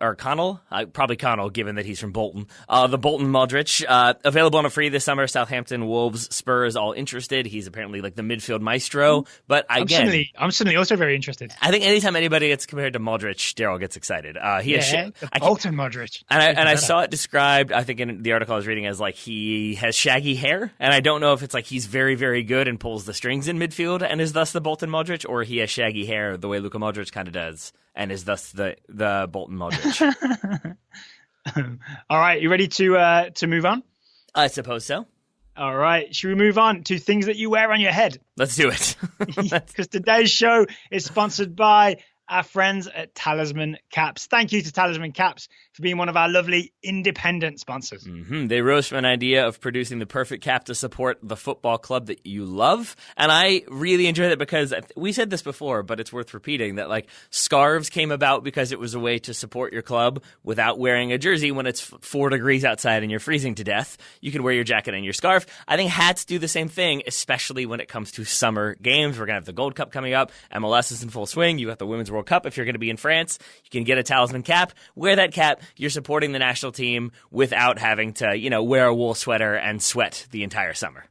probably Connell, given that he's from Bolton. The Bolton Modric, available on a free this summer. Southampton, Wolves, Spurs, all interested. He's apparently the midfield maestro. But again,
I'm suddenly also very interested.
I think anytime anybody gets compared to Modric, Daryl gets excited.
The Bolton Modric,
and I saw it described, I think in the article I was reading, as he has shaggy hair, and I don't know if it's he's very, very good and pulls the strings in midfield and is thus the Bolton Modric, or he has shaggy hair the way Luka Modric kind of does and is thus the Bolton Modric.
All right, you ready to move on?
I suppose so.
All right. Should we move on to things that you wear on your head?
Let's do it.
Because today's show is sponsored by our friends at Talisman Caps. Thank you to Talisman Caps for being one of our lovely independent sponsors.
Mm-hmm. They rose from an idea of producing the perfect cap to support the football club that you love. And I really enjoyed it because we said this before, but it's worth repeating that like scarves came about because it was a way to support your club without wearing a jersey when it's 4 degrees outside and you're freezing to death. You can wear your jacket and your scarf. I think hats do the same thing, especially when it comes to summer games. We're going to have the Gold Cup coming up. MLS is in full swing. You got the Women's World Cup. If you're going to be in France, you can get a Talisman cap. Wear that cap. You're supporting the national team without having to, wear a wool sweater and sweat the entire summer.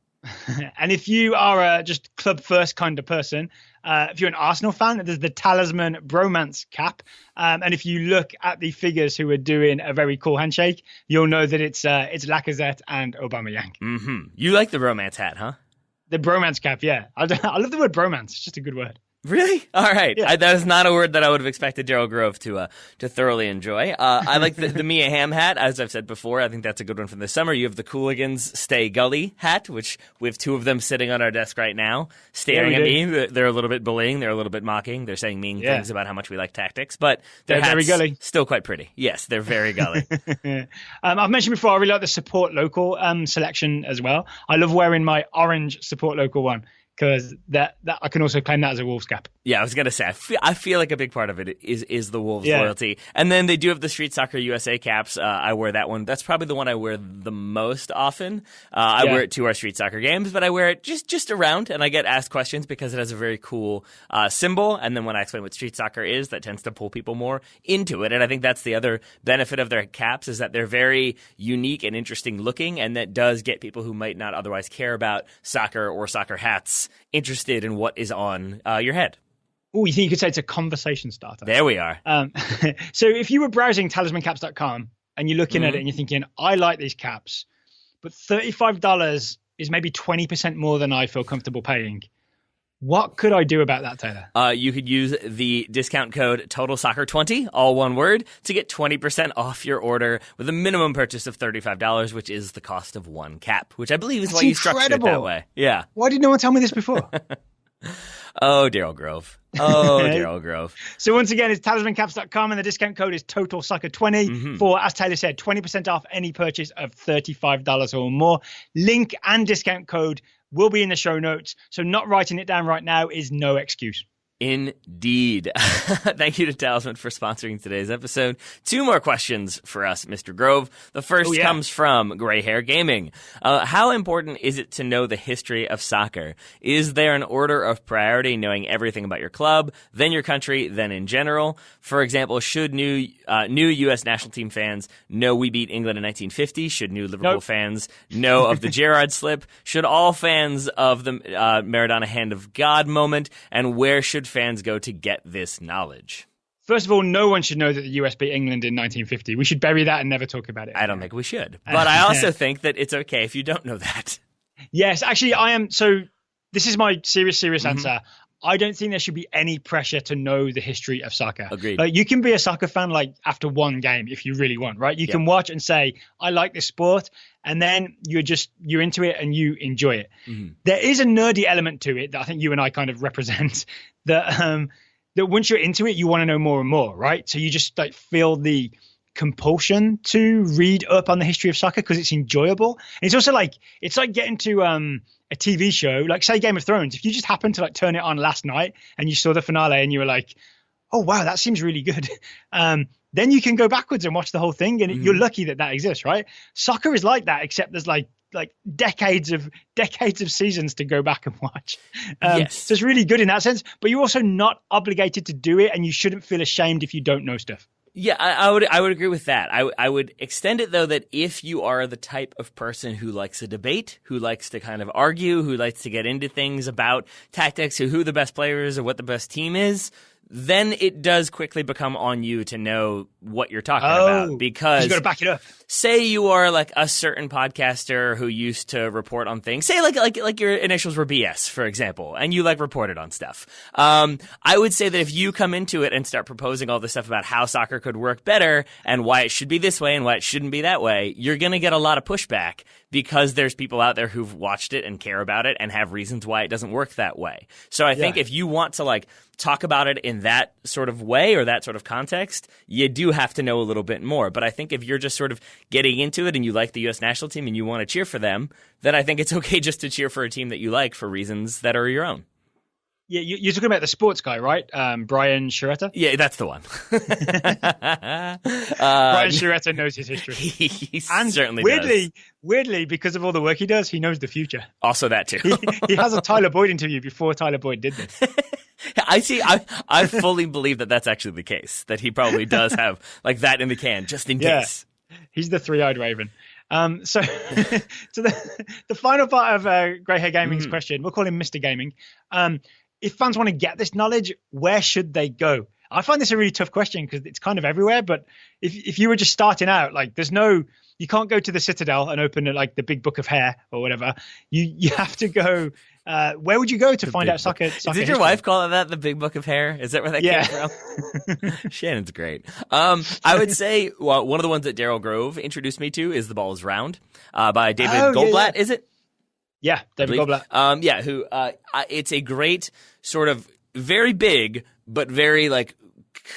And if you are just club first kind of person, if you're an Arsenal fan, there's the Talisman Bromance cap. And if you look at the figures who are doing a very cool handshake, you'll know that it's Lacazette and Aubameyang.
Mm-hmm. You like the romance hat, huh?
The bromance cap, yeah. I love the word bromance. It's just a good word.
Really? All right.
Yeah.
That is not a word that I would have expected Daryl Grove to thoroughly enjoy. I like the Mia Hamm hat, as I've said before. I think that's a good one from this summer. You have the Cooligans Stay Gully hat, which we have 2 of them sitting on our desk right now, staring at me. They're a little bit bullying. They're a little bit mocking. They're saying mean things about how much we like tactics, but their hats
very gully.
Still quite pretty. Yes, they're very gully.
I've mentioned before, I really like the Support Local selection as well. I love wearing my orange Support Local one, because that I can also claim that as a Wolves cap.
Yeah, I was going to say, I feel like a big part of it is the Wolves loyalty. And then they do have the Street Soccer USA caps. I wear that one. That's probably the one I wear the most often. I wear it to our Street Soccer games, but I wear it just around, and I get asked questions because it has a very cool symbol. And then when I explain what Street Soccer is, that tends to pull people more into it. And I think that's the other benefit of their caps, is that they're very unique and interesting looking, and that does get people who might not otherwise care about soccer or soccer hats interested in what is on your head.
Oh, you think you could say it's a conversation starter?
There we are.
So if you were browsing talismancaps.com and you're looking at it and you're thinking, I like these caps, but $35 is maybe 20% more than I feel comfortable paying, what could I do about that, Taylor?
You could use the discount code TOTALSOCCER20, all one word, to get 20% off your order with a minimum purchase of $35, which is the cost of one cap, which I believe is why you structured it that way. Yeah.
Why did no one tell me this before?
Oh, Daryl Grove. Oh, Daryl Grove.
So once again, it's talismancaps.com and the discount code is TOTALSOCCER20 for, as Taylor said, 20% off any purchase of $35 or more. Link and discount code will be in the show notes. So not writing it down right now is no excuse.
Indeed. Thank you to Talisman for sponsoring today's episode. 2 more questions for us, Mr. Grove. The first comes from Gray Hair Gaming. How important is it to know the history of soccer? Is there an order of priority, knowing everything about your club, then your country, then in general? For example, should new U.S. national team fans know we beat England in 1950? Should new Liverpool fans know of the Gerrard slip? Should all fans of the Maradona Hand of God moment? And where should fans go to get this knowledge?
First of all, no one should know that the US beat England in 1950. We should bury that and never talk about it.
I don't think we should. But I also think that it's okay if you don't know that.
Yes, actually, I am. So this is my serious answer. I don't think there should be any pressure to know the history of soccer.
Agreed.
Like, you can be a soccer fan after one game if you really want, right? You can watch and say, I like this sport, and then you're into it and you enjoy it. There is a nerdy element to it that I think you and I kind of represent, that once you're into it, you want to know more and more, right? So you just feel the compulsion to read up on the history of soccer because it's enjoyable. And it's also it's like getting to a TV show, like say Game of Thrones. If you just happen to turn it on last night and you saw the finale and you were like, oh wow, that seems really good, then you can go backwards and watch the whole thing, and you're lucky that exists, right? Soccer is like that, except there's like decades of seasons to go back and watch.
Yes.
So it's really good in that sense, but you're also not obligated to do it, and you shouldn't feel ashamed if you don't know stuff.
Yeah, I would agree with that. I would extend it, though, that if you are the type of person who likes a debate, who likes to kind of argue, who likes to get into things about tactics, who the best player is or what the best team is, then it does quickly become on you to know what you're talking about, because
you got to back it up.
Say you are like a certain podcaster who used to report on things. Say like your initials were BS, for example, and you like reported on stuff. I would say that if you come into it and start proposing all this stuff about how soccer could work better and why it should be this way and why it shouldn't be that way, you're going to get a lot of pushback, because there's people out there who've watched it and care about it and have reasons why it doesn't work that way. So I think if you want to like talk about it in that sort of way or that sort of context, you do have to know a little bit more. But I think if you're just sort of getting into it and you like the U.S. national team and you want to cheer for them, then I think it's okay just to cheer for a team that you like for reasons that are your own.
Yeah, you're talking about the sports guy, right? Brian Sciaretta?
Yeah, that's the one.
Brian Sciaretta knows his history.
He
and
certainly
weirdly, because of all the work he does, he knows the future.
Also that too.
He has a Tyler Boyd interview before Tyler Boyd did this.
I fully believe that that's actually the case, that he probably does have like that in the can, just in case.
He's the three-eyed raven. So the final part of Greyhair Gaming's question, we'll call him Mr. Gaming. If fans want to get this knowledge, where should they go? I find this a really tough question because it's kind of everywhere. But if you were just starting out, like you can't go to the Citadel and open like the big book of hair or whatever. You have to go. Where would you go to find out soccer?
Did your wife call it that, the big book of hair? Is that where that came from? Shannon's great. I would say one of the ones that Daryl Grove introduced me to is The Ball is Round by David Goldblatt. Is it?
Yeah, David Goldblatt.
Who it's a great sort of very big but very like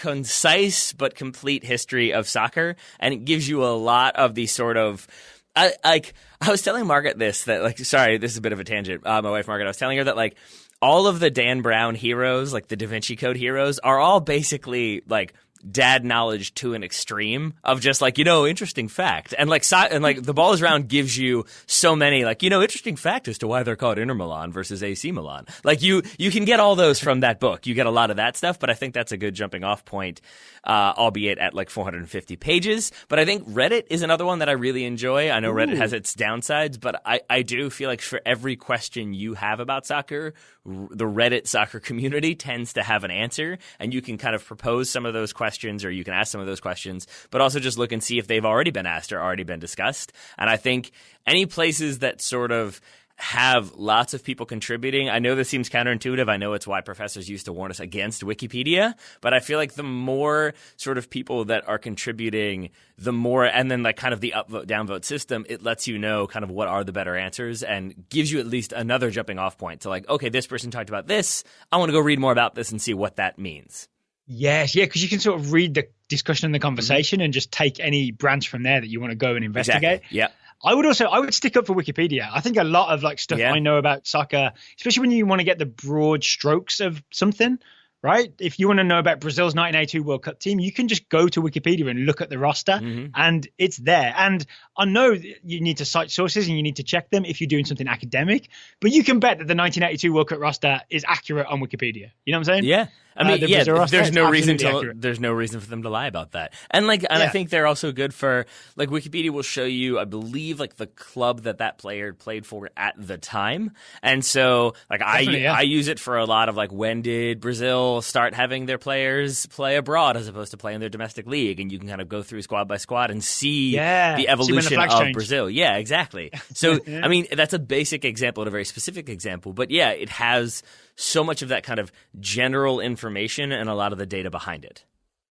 concise but complete history of soccer, and it gives you a lot of the sort of I was telling Margaret this, that like, sorry, this is a bit of a tangent. My wife Margaret, I was telling her that like all of the Dan Brown heroes, like the Da Vinci Code heroes, are all basically like dad knowledge to an extreme of just like, interesting fact. And like The Ball is Round gives you so many like, interesting fact as to why they're called Inter Milan versus AC Milan. Like you can get all those from that book. You get a lot of that stuff, but I think that's a good jumping off point, albeit at like 450 pages. But I think Reddit is another one that I really enjoy. I know Reddit has its downsides, but I do feel like for every question you have about soccer, the Reddit soccer community tends to have an answer, and you can kind of propose some of those questions, or you can ask some of those questions, but also just look and see if they've already been asked or already been discussed. And I think any places that sort of have lots of people contributing. I know this seems counterintuitive. I know it's why professors used to warn us against Wikipedia, but I feel like the more sort of people that are contributing, the more, and then like kind of the upvote, downvote system, it lets you know kind of what are the better answers and gives you at least another jumping off point to like, okay, this person talked about this. I want to go read more about this and see what that means.
Yes, yeah, because you can sort of read the discussion and the conversation and just take any branch from there that you want to go and investigate.
Exactly. Yeah.
I would stick up for Wikipedia. I think a lot of like stuff I know about soccer, especially when you want to get the broad strokes of something, right? If you want to know about Brazil's 1982 World Cup team, you can just go to Wikipedia and look at the roster and it's there. And I know you need to cite sources and you need to check them if you're doing something academic, but you can bet that the 1982 World Cup roster is accurate on Wikipedia. You know what I'm saying?
Yeah. I mean, there's no reason for them to lie about that. And I think they're also good for like Wikipedia will show you, I believe, like the club that player played for at the time. And so like I use it for a lot of like, when did Brazil start having their players play abroad as opposed to play in their domestic league? And you can kind of go through squad by squad and see the evolution of Brazil. Yeah, exactly. So, I mean, that's a basic example and a very specific example. But yeah, it has so much of that kind of general information and a lot of the data behind it.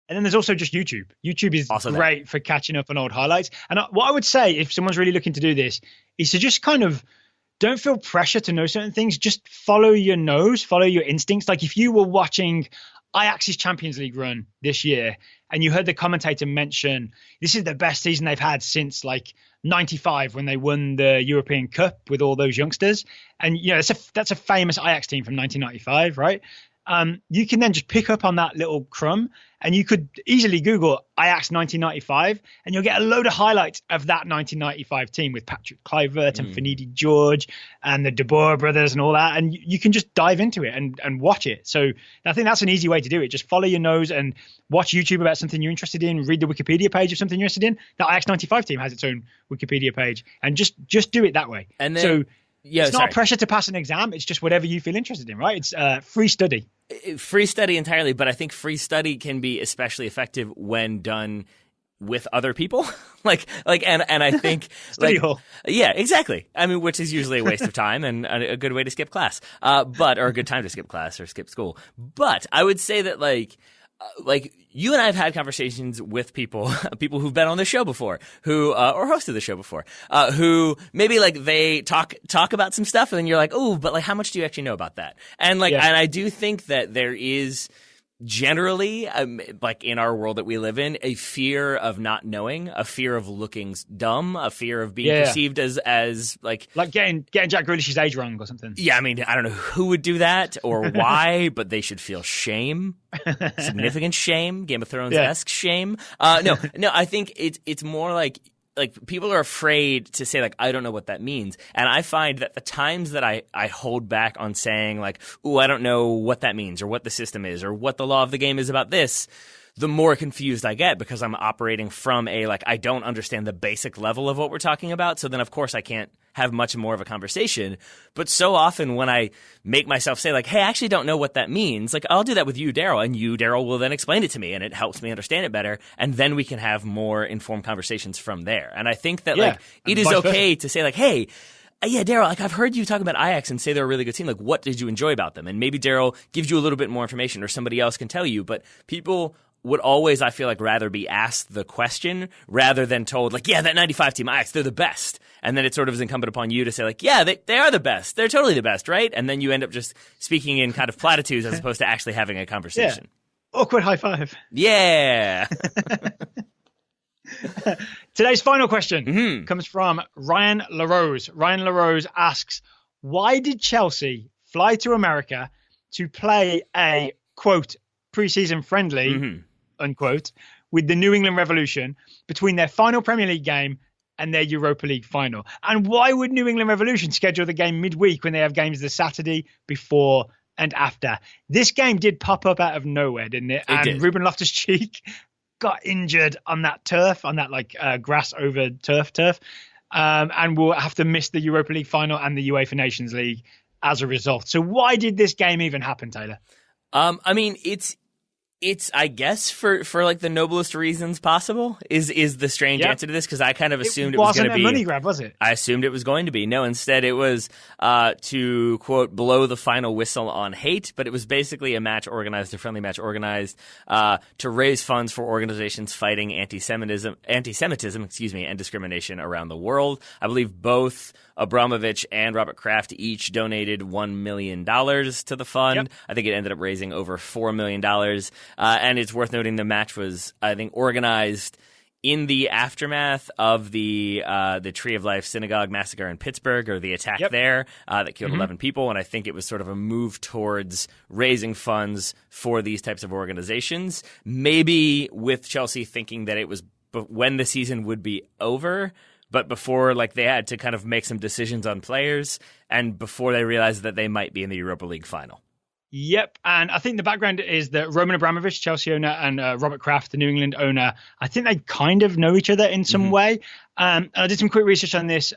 And then there's also just YouTube. YouTube is also great for catching up on old highlights. And what I would say, if someone's really looking to do this, is to just kind of don't feel pressure to know certain things. Just follow your nose, follow your instincts. Like if you were watching Ajax's Champions League run this year and you heard the commentator mention this is the best season they've had since like 95 when they won the European Cup with all those youngsters. And, that's a famous Ajax team from 1995, right? You can then just pick up on that little crumb and you could easily Google Ajax 1995 and you'll get a load of highlights of that 1995 team with Patrick Kluivert and Finidi George and the De Boer brothers and all that. And you can just dive into it and watch it. So I think that's an easy way to do it. Just follow your nose and watch YouTube about something you're interested in, read the Wikipedia page of something you're interested in. The Ajax 95 team has its own Wikipedia page and just do it that way.
And then,
It's not a pressure to pass an exam. It's just whatever you feel interested in, right? It's free study.
Free study entirely, but I think free study can be especially effective when done with other people. and I think
study hall.
Yeah, exactly. I mean, which is usually a waste of time and a good way to skip class, or a good time to skip class or skip school. But I would say that like you and I have had conversations with people who've been on the show before, who or hosted the show before, who maybe like they talk about some stuff, and then you're like, oh, but like how much do you actually know about that? And and I do think that there is generally, like in our world that we live in, a fear of not knowing, a fear of looking dumb, a fear of being perceived as like
getting Jack Grealish's age wrong or something.
Yeah, I mean, I don't know who would do that or why, but they should feel shame, significant shame, Game of Thrones-esque shame. No, I think it's more like people are afraid to say like, I don't know what that means. And I find that the times that I hold back on saying like, ooh, I don't know what that means or what the system is or what the law of the game is about this, the more confused I get because I'm operating from I don't understand the basic level of what we're talking about. So then of course I can't have much more of a conversation. But so often when I make myself say like, hey, I actually don't know what that means, like I'll do that with you, Daryl, and you, Daryl, will then explain it to me and it helps me understand it better. And then we can have more informed conversations from there. And I think that it is okay to say like, hey, yeah, Daryl, like I've heard you talk about Ajax and say they're a really good team. Like what did you enjoy about them? And maybe Daryl gives you a little bit more information or somebody else can tell you. But people would always, I feel like, rather be asked the question rather than told, like, yeah, that 95 team, Ajax, they're the best. And then it sort of is incumbent upon you to say, like, yeah, they are the best. They're totally the best, right? And then you end up just speaking in kind of platitudes as opposed to actually having a conversation.
Yeah. Awkward high five.
Yeah.
Today's final question comes from Ryan LaRose. Ryan LaRose asks, why did Chelsea fly to America to play a, quote, preseason friendly, unquote, with the New England Revolution between their final Premier League game and their Europa League final? And why would New England Revolution schedule the game midweek when they have games the Saturday before and after? This game did pop up out of nowhere, didn't it? And did. Ruben Loftus-Cheek got injured on that turf, on that grass over turf, and will have to miss the Europa League final and the UEFA Nations League as a result. So why did this game even happen, Taylor?
I mean, it's I guess for like the noblest reasons possible is the strange answer to this, because I kind of assumed it was going to be
a money grab, was it?
I assumed it was going to be. No, instead it was to quote blow the final whistle on hate, but it was basically a friendly match organized to raise funds for organizations fighting anti-Semitism, and discrimination around the world. I believe both Abramovich and Robert Kraft each donated $1 million to the fund. Yep. I think it ended up raising over $4 million. And it's worth noting the match was, I think, organized in the aftermath of the Tree of Life synagogue massacre in Pittsburgh, or the attack there that killed 11 people. And I think it was sort of a move towards raising funds for these types of organizations. Maybe with Chelsea thinking that it was when the season would be over, but before they had to kind of make some decisions on players, and before they realized that they might be in the Europa League final.
Yep, and I think the background is that Roman Abramovich, Chelsea owner, and Robert Kraft, the New England owner, I think they kind of know each other in some way. And I did some quick research on this.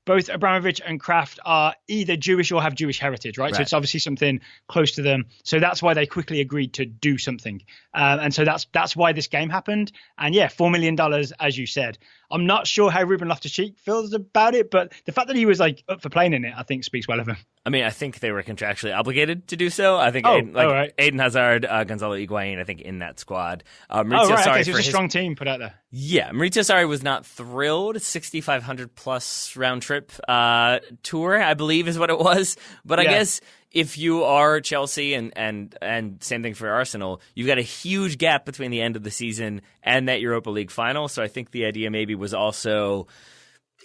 Both Abramovich and Kraft are either Jewish or have Jewish heritage, right? So it's obviously something close to them. So that's why they quickly agreed to do something. And so that's why this game happened. And yeah, $4 million, as you said. I'm not sure how Ruben Loftus-Cheek feels about it, but the fact that he was up for playing in it, I think speaks well of him.
I mean, I think they were contractually obligated to do so. I think Eden Hazard, Gonzalo Higuain, I think in that squad.
Maurizio Sarri, so it was a strong team put out there.
Yeah, Maurizio Sarri was not thrilled. 6,500 plus round trip tour, I believe, is what it was. But I guess if you are Chelsea and same thing for Arsenal, you've got a huge gap between the end of the season and that Europa League final. So I think the idea maybe was also,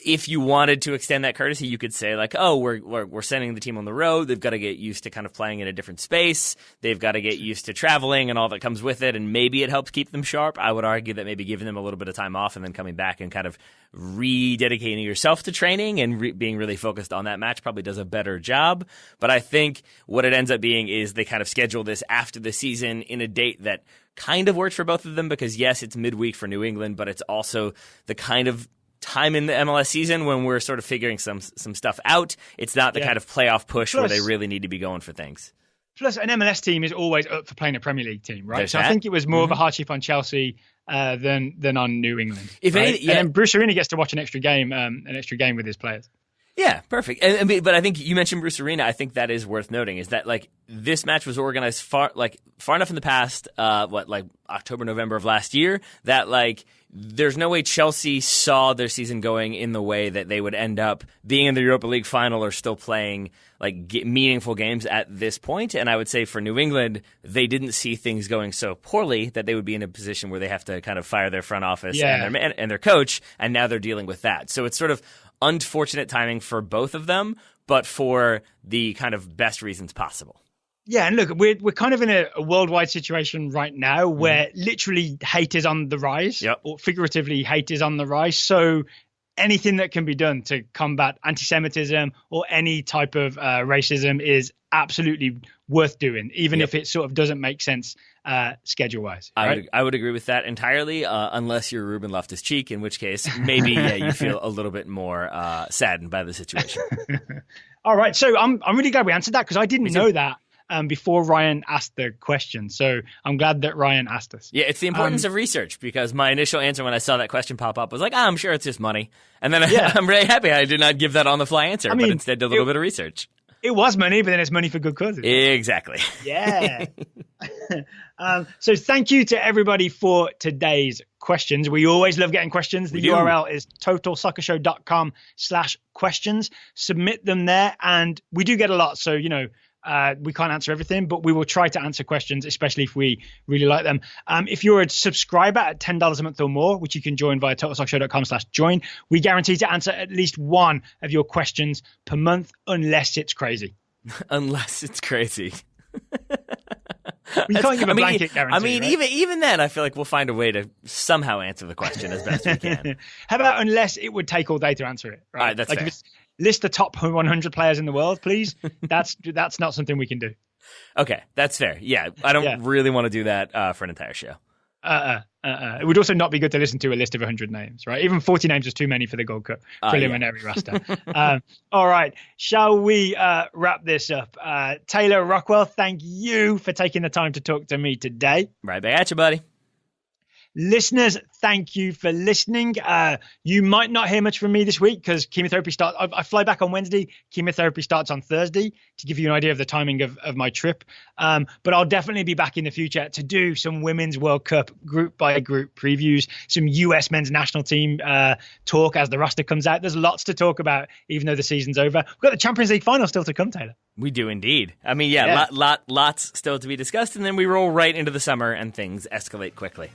if you wanted to extend that courtesy, you could say we're sending the team on the road. They've got to get used to kind of playing in a different space. They've got to get used to traveling and all that comes with it. And maybe it helps keep them sharp. I would argue that maybe giving them a little bit of time off and then coming back and kind of rededicating yourself to training and being really focused on that match probably does a better job. But I think what it ends up being is they kind of schedule this after the season in a date that kind of works for both of them, because yes, it's midweek for New England, but it's also the kind of time in the MLS season when we're sort of figuring some stuff out. It's not the kind of playoff push where they really need to be going for things.
Plus, an MLS team is always up for playing a Premier League team, right?
There's
I think it was more of a hardship on Chelsea than on New England. And then Bruce Arena gets to watch an extra game with his players.
Yeah, perfect. But I think you mentioned Bruce Arena. I think that is worth noting is that like this match was organized far enough in the past, October, November of last year that like there's no way Chelsea saw their season going in the way that they would end up being in the Europa League final or still playing meaningful games at this point. And I would say for New England, they didn't see things going so poorly that they would be in a position where they have to kind of fire their front office and their coach, and now they're dealing with that. So it's sort of unfortunate timing for both of them, but for the kind of best reasons possible.
Yeah, and look, we're kind of in a worldwide situation right now where literally hate is on the rise, or figuratively hate is on the rise. So anything that can be done to combat anti-Semitism or any type of racism is absolutely worth doing, even if it sort of doesn't make sense schedule-wise. Right?
I would agree with that entirely, unless you're Ruben Loftus-Cheek, in which case maybe you feel a little bit more saddened by the situation.
All right, so I'm really glad we answered that because I didn't know that before Ryan asked the question. So I'm glad that Ryan asked us.
Yeah, it's the importance of research, because my initial answer when I saw that question pop up was like, I'm sure it's just money. And then I'm really happy I did not give that on-the-fly answer, but instead did a little bit of research.
It was money, but then it's money for good causes.
Exactly.
Yeah. So thank you to everybody for today's questions. We always love getting questions. The URL is totalsoccershow.com/questions. Submit them there. And we do get a lot. So, we can't answer everything, but we will try to answer questions, especially if we really like them. If you're a subscriber at $10 a month or more, which you can join via totalsoccershow.com/join, we guarantee to answer at least one of your questions per month, unless it's crazy.
Unless it's crazy.
You can't give a blanket guarantee.
Right? even then, I feel like we'll find a way to somehow answer the question as best we can.
How about unless it would take all day to answer it? Right,
all right, that's fair.
List the top 100 players in the world, please. That's not something we can do.
Okay, that's fair. Yeah, I don't really want to do that for an entire show.
It would also not be good to listen to a list of 100 names, right? Even 40 names is too many for the Gold Cup preliminary roster. All right, shall we wrap this up? Taylor Rockwell, thank you for taking the time to talk to me today.
Right back at you, buddy.
Listeners, thank you for listening. You might not hear much from me this week because chemotherapy starts. I fly back on Wednesday. Chemotherapy starts on Thursday, to give you an idea of the timing of my trip. But I'll definitely be back in the future to do some Women's World Cup group by group previews, some US men's national team talk as the roster comes out. There's lots to talk about, even though the season's over. We've got the Champions League final still to come, Taylor.
We do indeed. I mean, lots still to be discussed. And then we roll right into the summer and things escalate quickly.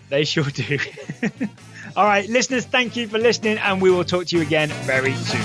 They sure do. All right, listeners, thank you for listening, and we will talk to you again very soon.